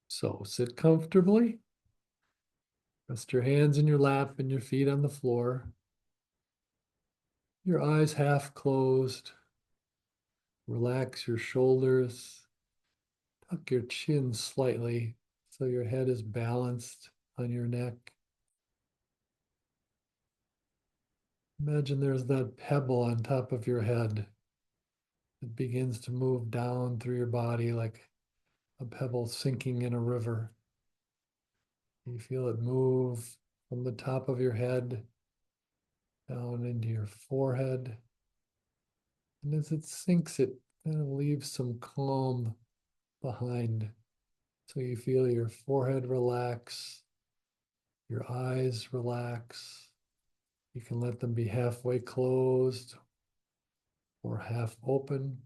So sit comfortably, rest your hands in your lap and your feet on the floor, your eyes half closed, relax your shoulders, tuck your chin slightly so your head is balanced on your neck. Imagine there's that pebble on top of your head that begins to move down through your body like a pebble sinking in a river. You feel it move from the top of your head down into your forehead. And as it sinks, it kind of leaves some calm behind. So you feel your forehead relax, your eyes relax. You can let them be halfway closed or half open,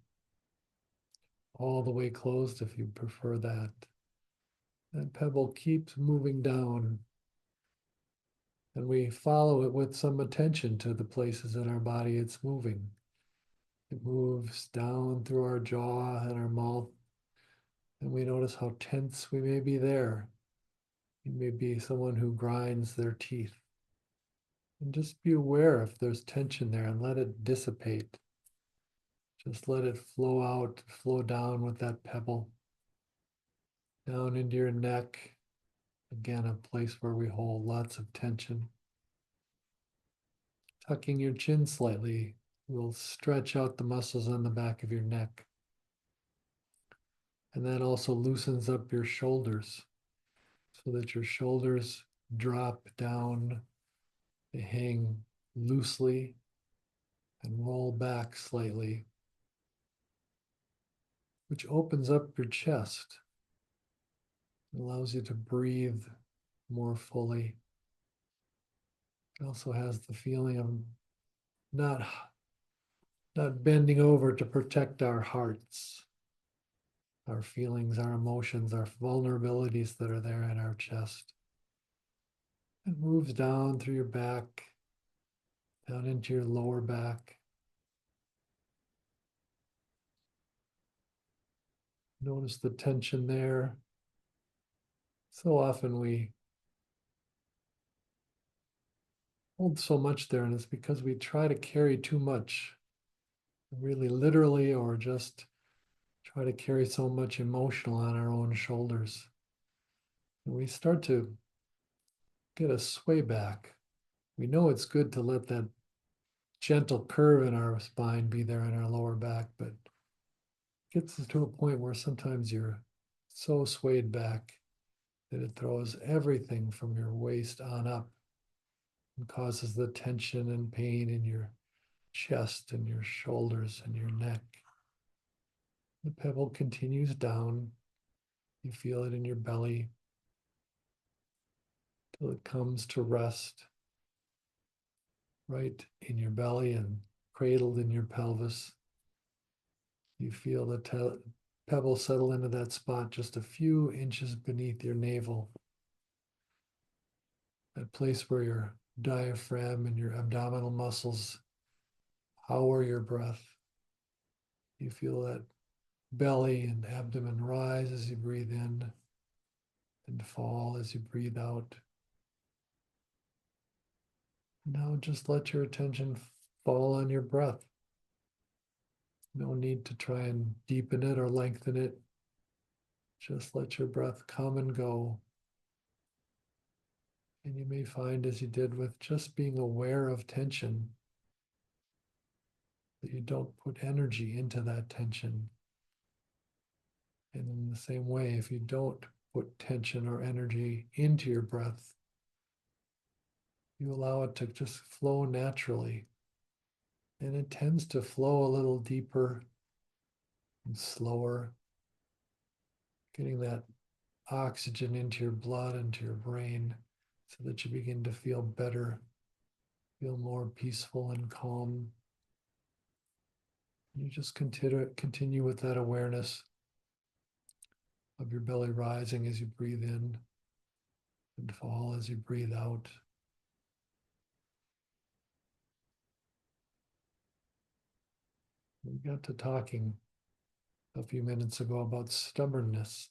all the way closed if you prefer that. That pebble keeps moving down, and we follow it with some attention to the places in our body it's moving. It moves down through our jaw and our mouth, and we notice how tense we may be there. You may be someone who grinds their teeth. And just be aware if there's tension there and let it dissipate. Just let it flow out, flow down with that pebble, down into your neck. Again, a place where we hold lots of tension. Tucking your chin slightly will stretch out the muscles on the back of your neck. And that also loosens up your shoulders so that your shoulders drop down, they hang loosely and roll back slightly, which opens up your chest, allows you to breathe more fully. It also has the feeling of not, not bending over to protect our hearts, our feelings, our emotions, our vulnerabilities that are there in our chest. It moves down through your back, down into your lower back. Notice the tension there. So often we hold so much there, and it's because we try to carry too much, really literally, or just try to carry so much emotional on our own shoulders. And we start to get a sway back. We know it's good to let that gentle curve in our spine be there in our lower back, but it gets to a point where sometimes you're so swayed back that it throws everything from your waist on up and causes the tension and pain in your chest and your shoulders and your neck. The pebble continues down. You feel it in your belly till it comes to rest right in your belly and cradled in your pelvis. You feel the pebble settle into that spot just a few inches beneath your navel, that place where your diaphragm and your abdominal muscles power your breath. You feel that belly and abdomen rise as you breathe in and fall as you breathe out. Now just let your attention fall on your breath. No need to try and deepen it or lengthen it. Just let your breath come and go. And you may find, as you did with just being aware of tension, that you don't put energy into that tension. And in the same way, if you don't put tension or energy into your breath, you allow it to just flow naturally. And it tends to flow a little deeper and slower, getting that oxygen into your blood, into your brain, so that you begin to feel better, feel more peaceful and calm. You just continue with that awareness of your belly rising as you breathe in and fall as you breathe out. We got to talking a few minutes ago about stubbornness.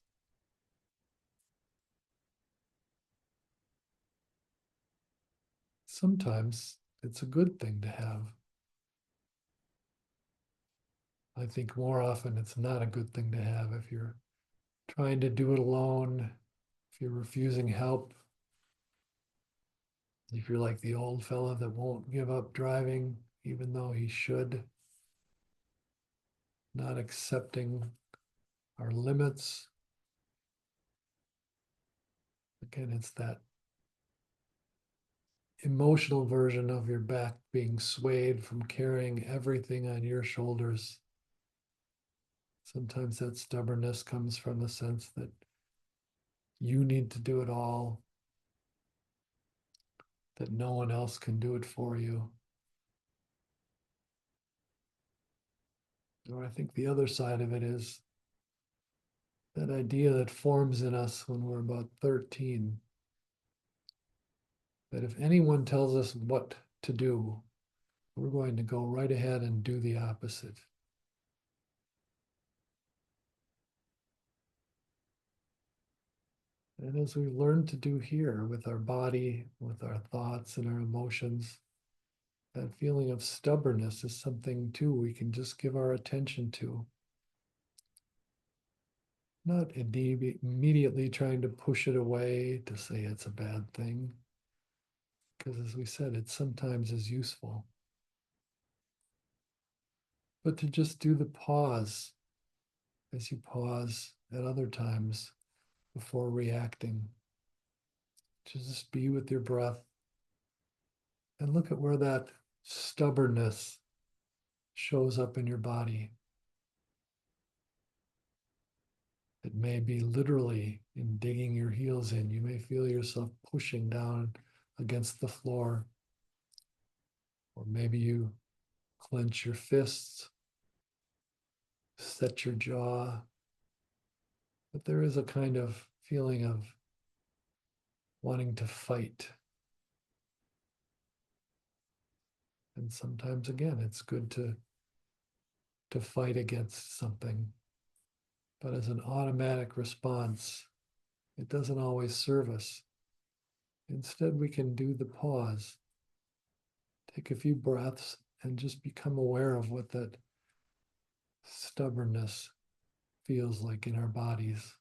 sometimes it's a good thing to have. I think more often it's not a good thing to have if you're trying to do it alone, if you're refusing help, if you're like the old fella that won't give up driving even though he should, not accepting our limits. Again, it's that emotional version of your back being swayed from carrying everything on your shoulders. Sometimes that stubbornness comes from the sense that you need to do it all, that no one else can do it for you. Or I think the other side of it is that idea that forms in us when we're about 13, that if anyone tells us what to do, we're going to go right ahead and do the opposite. And as we learn to do here with our body, with our thoughts and our emotions, that feeling of stubbornness is something too we can just give our attention to. Not immediately trying to push it away to say it's a bad thing, because as we said, it sometimes is useful. But to just do the pause as you pause at other times before reacting. To just be with your breath and look at where that stubbornness shows up in your body. It may be literally in digging your heels in. You may feel yourself pushing down against the floor. Or maybe you clench your fists, set your jaw. But there is a kind of feeling of wanting to fight. And sometimes, again, it's good to fight against something. But as an automatic response, it doesn't always serve us. Instead, we can do the pause, take a few breaths, and just become aware of what that stubbornness feels like in our bodies.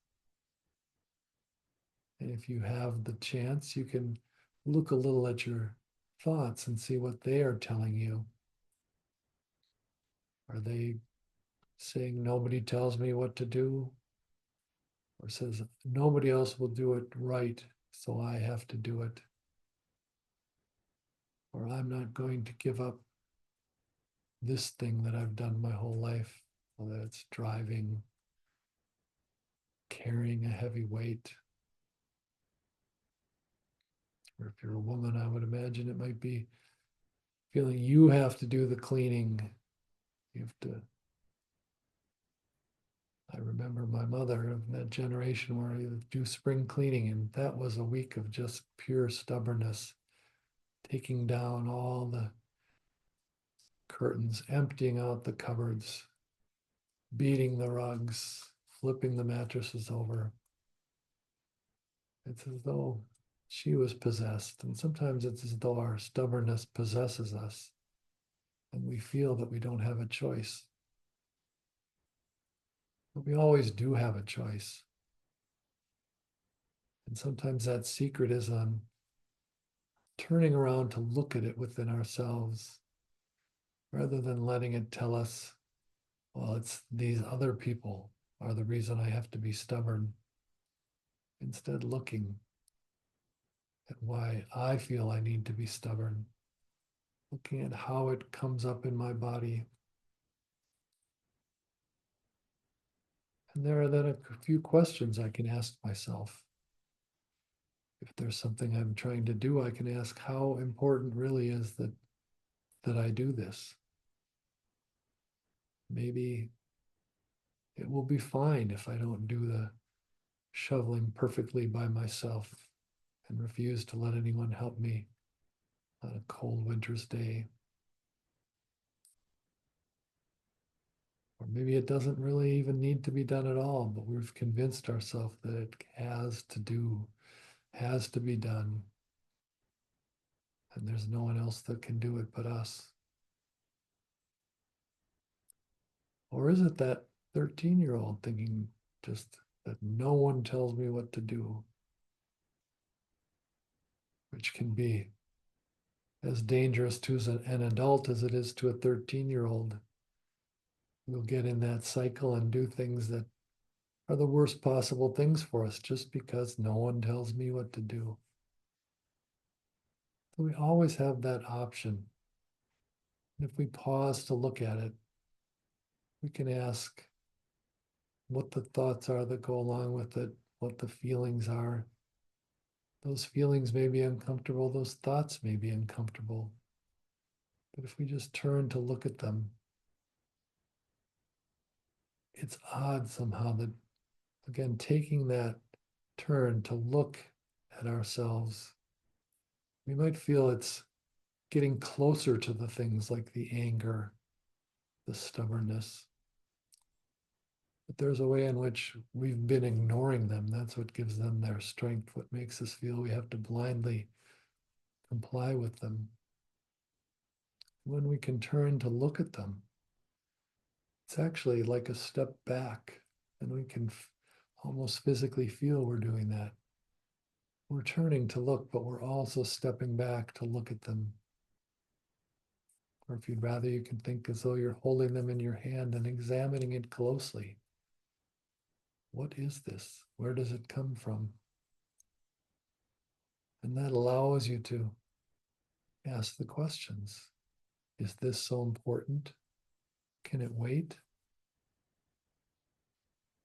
And if you have the chance, you can look a little at your thoughts and see what they are telling you. Are they saying nobody tells me what to do? Or says nobody else will do it right, so I have to do it? Or I'm not going to give up this thing that I've done my whole life, whether it's driving, carrying a heavy weight. Or if you're a woman, I would imagine it might be feeling you have to do the cleaning. You have to. I remember my mother of that generation where you do spring cleaning, and that was a week of just pure stubbornness, taking down all the curtains, emptying out the cupboards, beating the rugs, flipping the mattresses over. It's as though she was possessed. And sometimes it's as though our stubbornness possesses us and we feel that we don't have a choice. But we always do have a choice. And sometimes that secret is on turning around to look at it within ourselves rather than letting it tell us, well, it's these other people are the reason I have to be stubborn. Instead, looking at why I feel I need to be stubborn, looking at how it comes up in my body. And there are then a few questions I can ask myself. If there's something I'm trying to do, I can ask how important really is that I do this. Maybe it will be fine if I don't do the shoveling perfectly by myself and refuse to let anyone help me on a cold winter's day. Or maybe it doesn't really even need to be done at all, but we've convinced ourselves that it has to be done. and there's no one else that can do it but us? Or is it that 13-year-old thinking just that no one tells me what to do, which can be as dangerous to an adult as it is to a 13-year-old? We'll get in that cycle and do things that are the worst possible things for us just because no one tells me what to do. So we always have that option. And if we pause to look at it, we can ask what the thoughts are that go along with it, what the feelings are. Those feelings may be uncomfortable, those thoughts may be uncomfortable. But if we just turn to look at them, it's odd somehow that, again, taking that turn to look at ourselves, we might feel it's getting closer to the things like the anger, the stubbornness. But there's a way in which we've been ignoring them. That's what gives them their strength, what makes us feel we have to blindly comply with them. When we can turn to look at them, it's actually like a step back, and we can almost physically feel we're doing that. We're turning to look, but we're also stepping back to look at them. Or if you'd rather, you can think as though you're holding them in your hand and examining it closely. What is this? Where does it come from? And that allows you to ask the questions. Is this so important? Can it wait?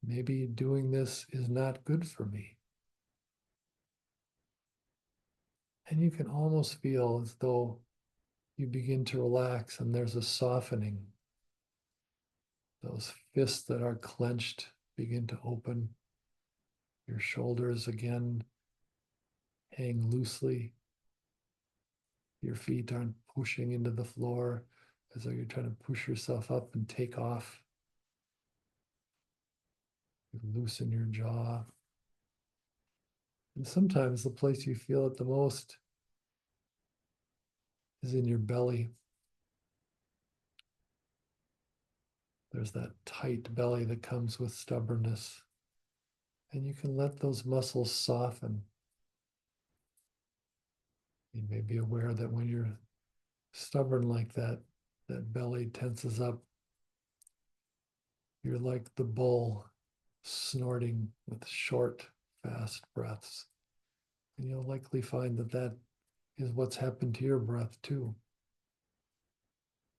Maybe doing this is not good for me. And you can almost feel as though you begin to relax and there's a softening. Those fists that are clenched begin to open. Your shoulders again hang loosely. Your feet aren't pushing into the floor as though you're trying to push yourself up and take off. You loosen your jaw. And sometimes the place you feel it the most is in your belly. There's that tight belly that comes with stubbornness. And you can let those muscles soften. You may be aware that when you're stubborn like that, that belly tenses up. You're like the bull snorting with short, fast breaths. And you'll likely find that that is what's happened to your breath too.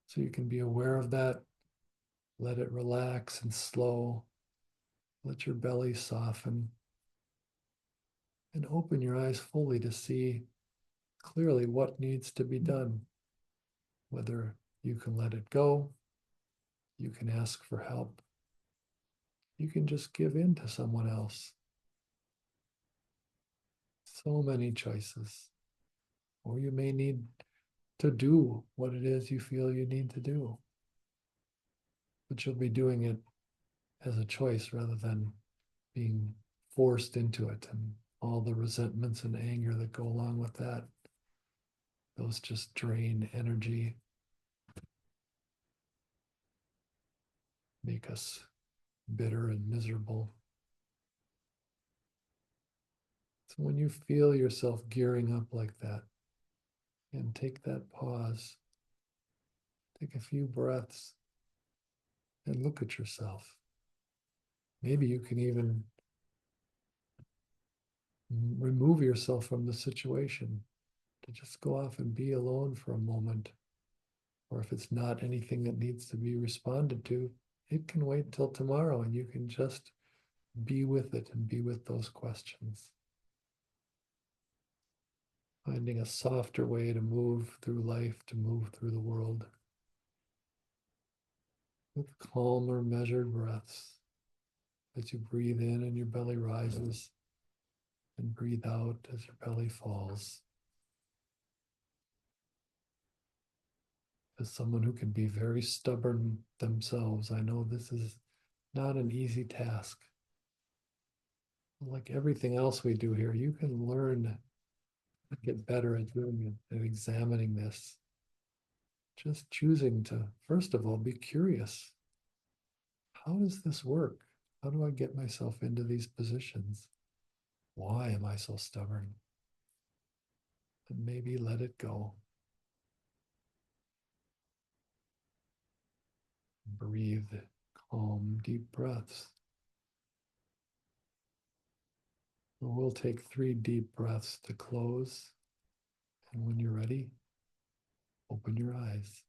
So you can be aware of that, let it relax and slow, let your belly soften, and open your eyes fully to see clearly what needs to be done. Whether you can let it go, you can ask for help, you can just give in to someone else. So many choices. Or you may need to do what it is you feel you need to do. But you'll be doing it as a choice rather than being forced into it, and all the resentments and anger that go along with that. Those just drain energy, make us bitter and miserable. So when you feel yourself gearing up like that, and take that pause, take a few breaths, and look at yourself. Maybe you can even remove yourself from the situation, to just go off and be alone for a moment. Or if it's not anything that needs to be responded to, it can wait till tomorrow and you can just be with it and be with those questions. Finding a softer way to move through life, to move through the world with calmer, measured breaths as you breathe in and your belly rises, and breathe out as your belly falls. As someone who can be very stubborn themselves, I know this is not an easy task. Like everything else we do here, you can learn get better at doing it, at examining this. Just choosing to, first of all, be curious. How does this work? How do I get myself into these positions? Why am I so stubborn? And maybe let it go. Breathe calm, deep breaths. We'll take 3 deep breaths to close. And when you're ready, open your eyes.